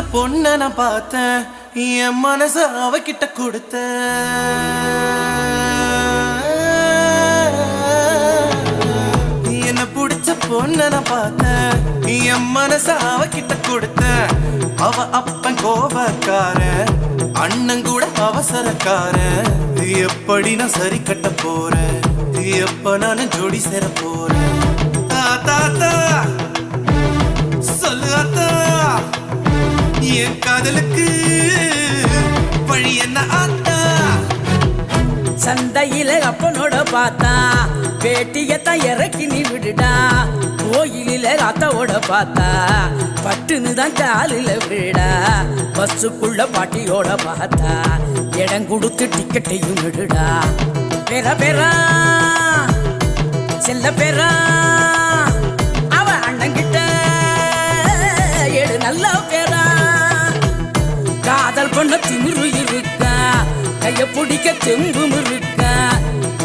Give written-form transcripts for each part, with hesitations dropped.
பிடிச்ச பொண்ண நான் பார்த்தேன் என் மனச அவகிட்ட கொடுத்தேன் என்ன பிடிச்ச பொண்ண நான் பார்த்தேன் என் மனச அவகிட்ட கொடுத்தேன் அவ அப்பன் கோபக்காரன் அண்ணன் கூட அவசரக்காரன் எப்படி நான் சரி கட்ட போறேன் எப்ப நான் ஜோடி சேர போறேன் தாத்தா சொல்லு அத்தா என் காதலுக்கு வழி என்ன ஆத்தா சந்தையில அப்பனோட பார்த்தா பேட்டியத்தான் இறக்கி நீ விடுடா கோயிலில அத்தாவோட பார்த்தா பட்டுன்னு தான் காலில விடா பஸ்ஸுக்குள்ள பாட்டியோட பார்த்தா இடம் கொடுத்து டிக்கெட்டையும் விடுடா பெற பெறா செல்ல பெறா அவ அண்ணங்கிட்ட ஏழு நல்ல பேரா காதல் பண்ண திமிரு இருக்கா கைய பிடிக்க தெம்பும் இருக்கா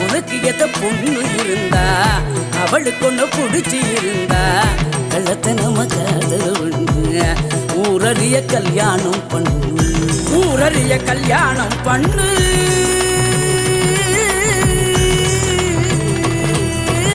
உனக்கு எத பொண்ணு இருந்தா அவளுக்கு ஒண்ணு பிடிச்சி இருந்தா கள்ளத்தனம காதல் ஒண்ணு ஊரறிய கல்யாணம் பண்ணு ஊரறிய கல்யாணம் பண்ணு